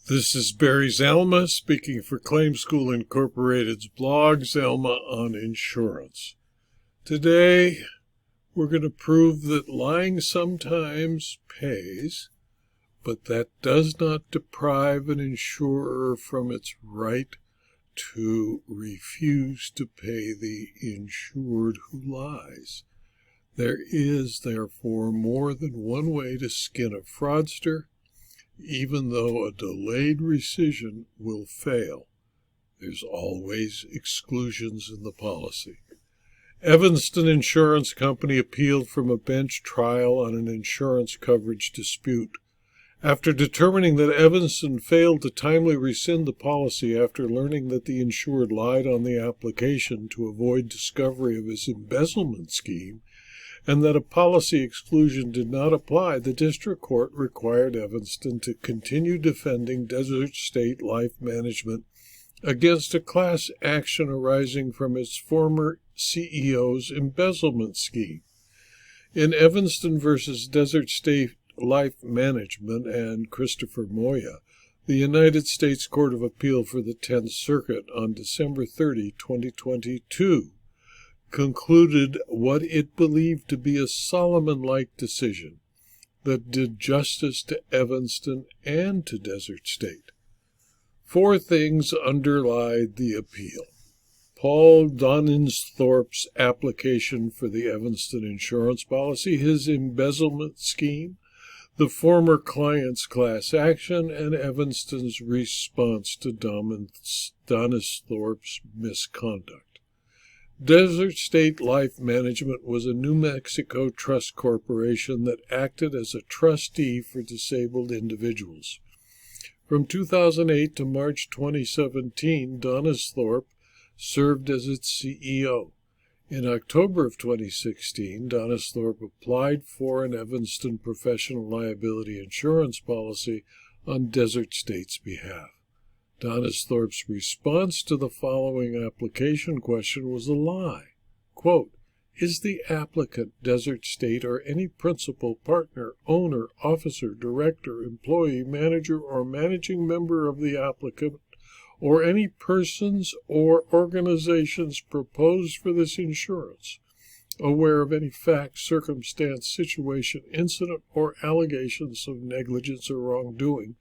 This is Barry Zalma speaking for Claim School Incorporated's blog, Zalma on Insurance. Today, we're going to prove that lying sometimes pays, but that does not deprive an insurer from its right to refuse to pay the insured who lies. There is, therefore, more than one way to skin a fraudster, even though a delayed rescission will fail. There's always exclusions in the policy. Evanston Insurance Company appealed from a bench trial on an insurance coverage dispute. After determining that Evanston failed to timely rescind the policy after learning that the insured lied on the application to avoid discovery of his embezzlement scheme, and that a policy exclusion did not apply, the district court required Evanston to continue defending Desert State Life Management against a class action arising from its former CEO's embezzlement scheme. In Evanston versus Desert State Life Management and Christopher Moya, the United States Court of Appeal for the 10th Circuit on December 30, 2022, concluded what it believed to be a Solomon-like decision that did justice to Evanston and to Desert State. Four things underlie the appeal: Paul Donisthorpe's application for the Evanston insurance policy, his embezzlement scheme, the former client's class action, and Evanston's response to Donisthorpe's misconduct. Desert State Life Management was a New Mexico trust corporation that acted as a trustee for disabled individuals. From 2008 to March 2017, Donisthorpe served as its CEO. In October of 2016, Donisthorpe applied for an Evanston professional liability insurance policy on Desert State's behalf. Donisthorpe's response to the following application question was a lie. Quote, "Is the applicant Desert State or any principal, partner, owner, officer, director, employee, manager, or managing member of the applicant, or any persons or organizations proposed for this insurance, aware of any fact, circumstance, situation, incident, or allegations of negligence or wrongdoing,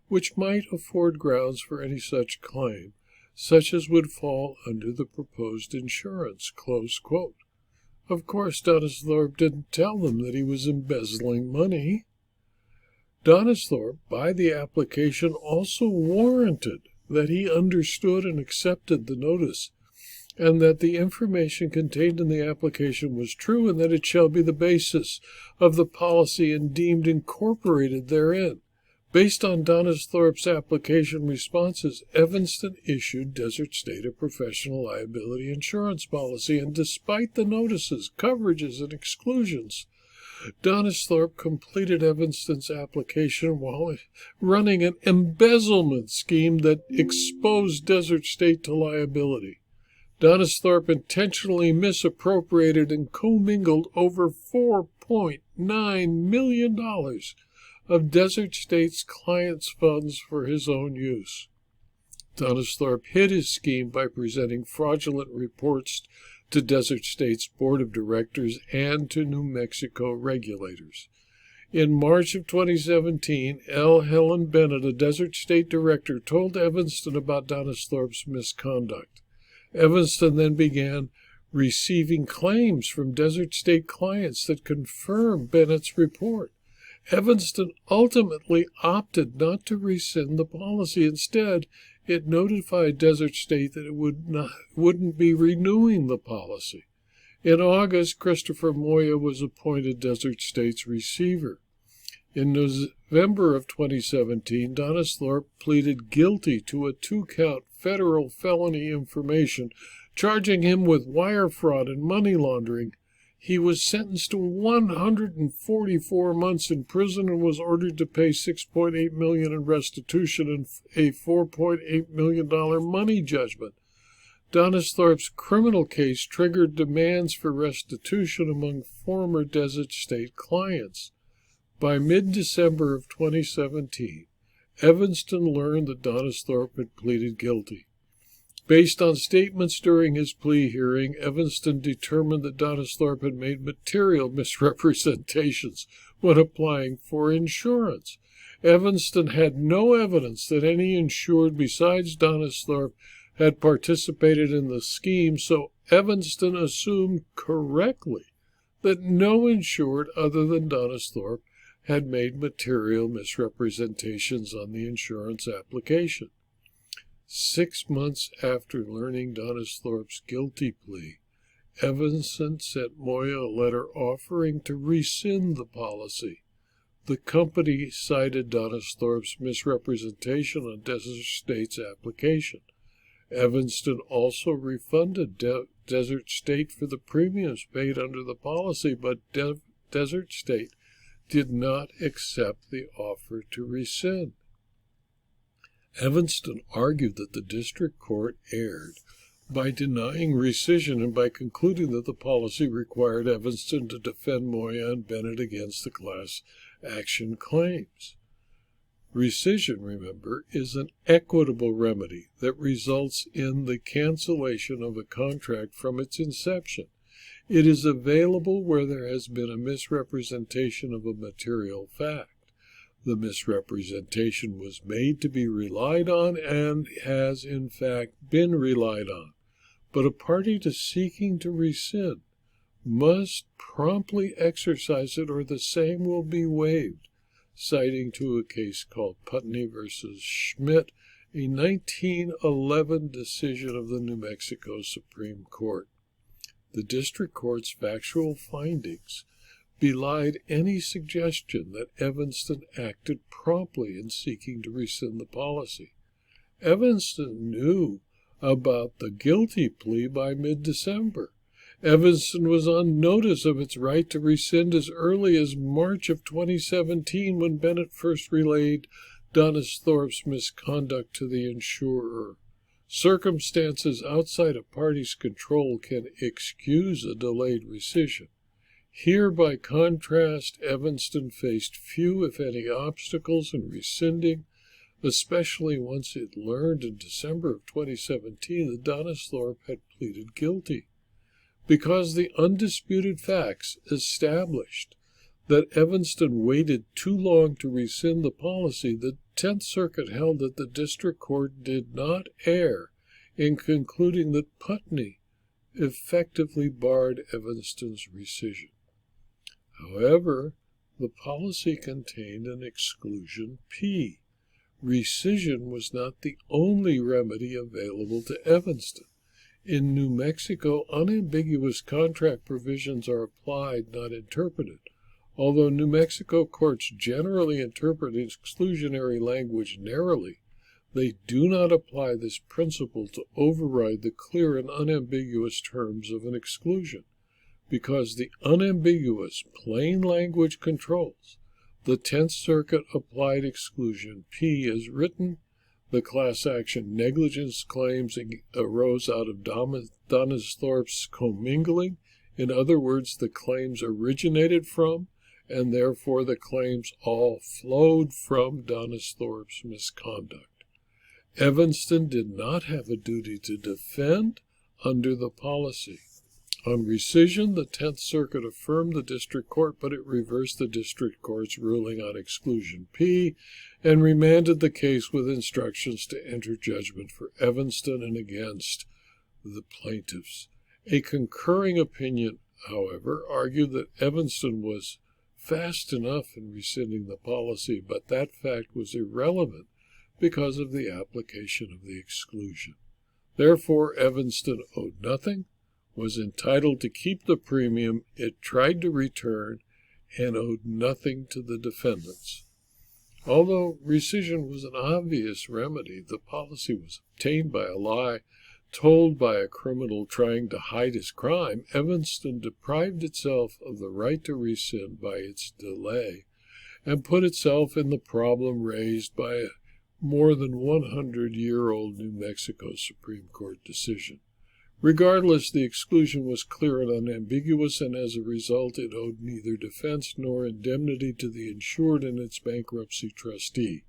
which might afford grounds for any such claim, such as would fall under the proposed insurance?" Close quote. Of course, Donisthorpe didn't tell them that he was embezzling money. Donisthorpe, by the application, also warranted that he understood and accepted the notice, and that the information contained in the application was true, and that it shall be the basis of the policy and deemed incorporated therein. Based on Donisthorpe's application responses, Evanston issued Desert State a professional liability insurance policy, and despite the notices, coverages, and exclusions, Donisthorpe completed Evanston's application while running an embezzlement scheme that exposed Desert State to liability. Donisthorpe intentionally misappropriated and commingled over $4.9 million of Desert State's clients' funds for his own use. Donisthorpe hid his scheme by presenting fraudulent reports to Desert State's Board of Directors and to New Mexico regulators. In March of 2017, L. Helen Bennett, a Desert State director, told Evanston about Donisthorpe's misconduct. Evanston then began receiving claims from Desert State clients that confirmed Bennett's report. Evanston ultimately opted not to rescind the policy. Instead, it notified Desert State that it wouldn't be renewing the policy. In August, Christopher Moya was appointed Desert State's receiver. In November of 2017, Donisthorpe pleaded guilty to a 2-count federal felony information, charging him with wire fraud and money laundering. He was sentenced to 144 months in prison and was ordered to pay $6.8 million in restitution and a $4.8 million money judgment. Donisthorpe's criminal case triggered demands for restitution among former Desert State clients. By mid-December of 2017, Evanston learned that Donisthorpe had pleaded guilty. Based on statements during his plea hearing, Evanston determined that Donisthorpe had made material misrepresentations when applying for insurance. Evanston had no evidence that any insured besides Donisthorpe had participated in the scheme, so Evanston assumed correctly that no insured other than Donisthorpe had made material misrepresentations on the insurance application. 6 months after learning Donisthorpe's guilty plea, Evanston sent Moya a letter offering to rescind the policy. The company cited Donisthorpe's misrepresentation on Desert State's application. Evanston also refunded Desert State for the premiums paid under the policy, but Desert State did not accept the offer to rescind. Evanston argued that the district court erred by denying rescission and by concluding that the policy required Evanston to defend Moya and Bennett against the class action claims. Rescission, remember, is an equitable remedy that results in the cancellation of a contract from its inception. It is available where there has been a misrepresentation of a material fact. The misrepresentation was made to be relied on and has in fact been relied on, but a party to seeking to rescind must promptly exercise it or the same will be waived, citing to a case called Putney v. Schmidt, a 1911 decision of the New Mexico Supreme Court. The district court's factual findings belied any suggestion that Evanston acted promptly in seeking to rescind the policy. Evanston knew about the guilty plea by mid-December. Evanston was on notice of its right to rescind as early as March of 2017 when Bennett first relayed Donisthorpe's misconduct to the insurer. Circumstances outside a party's control can excuse a delayed rescission. Here, by contrast, Evanston faced few, if any, obstacles in rescinding, especially once it learned in December of 2017 that Donisthorpe had pleaded guilty. Because the undisputed facts established that Evanston waited too long to rescind the policy, the 10th Circuit held that the district court did not err in concluding that Putney effectively barred Evanston's rescission. However, the policy contained an exclusion P. Rescission was not the only remedy available to Evanston. In New Mexico, unambiguous contract provisions are applied, not interpreted. Although New Mexico courts generally interpret exclusionary language narrowly, they do not apply this principle to override the clear and unambiguous terms of an exclusion. Because the unambiguous, plain language controls, the 10th Circuit applied exclusion P as written. The class action negligence claims arose out of Donisthorpe's commingling. In other words, the claims originated from, and therefore the claims all flowed from Donisthorpe's misconduct. Evanston did not have a duty to defend under the policy. On rescission, the 10th Circuit affirmed the district court, but it reversed the district court's ruling on exclusion P and remanded the case with instructions to enter judgment for Evanston and against the plaintiffs. A concurring opinion, however, argued that Evanston was fast enough in rescinding the policy, but that fact was irrelevant because of the application of the exclusion. Therefore, Evanston owed nothing, was entitled to keep the premium it tried to return, and owed nothing to the defendants. Although rescission was an obvious remedy, the policy was obtained by a lie told by a criminal trying to hide his crime. Evanston deprived itself of the right to rescind by its delay and put itself in the problem raised by a more than 100-year-old New Mexico Supreme Court decision. Regardless, the exclusion was clear and unambiguous, and as a result it owed neither defense nor indemnity to the insured and its bankruptcy trustee.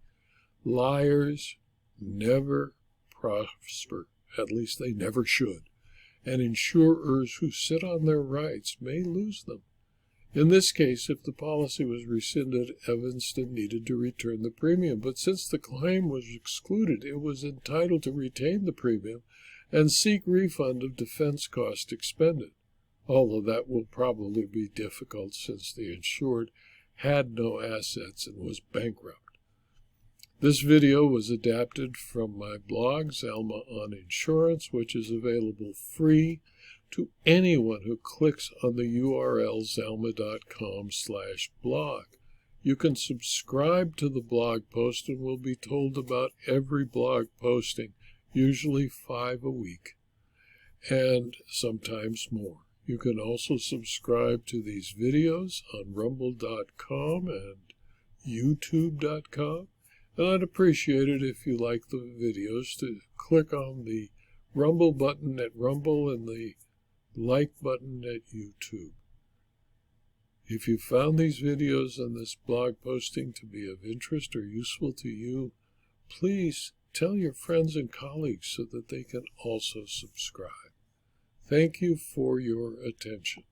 Liars never prosper, at least they never should, and insurers who sit on their rights may lose them. In this case, if the policy was rescinded, Evanston needed to return the premium, but since the claim was excluded, it was entitled to retain the premium and seek refund of defense costs expended, although that will probably be difficult since the insured had no assets and was bankrupt. This video was adapted from my blog, Zalma on Insurance, which is available free to anyone who clicks on the URL zalma.com/blog. You can subscribe to the blog post and will be told about every blog posting, usually 5 a week, and sometimes more. You can also subscribe to these videos on rumble.com and youtube.com. And I'd appreciate it if you like the videos to click on the Rumble button at Rumble and the like button at YouTube. If you found these videos and this blog posting to be of interest or useful to you, please tell your friends and colleagues so that they can also subscribe. Thank you for your attention.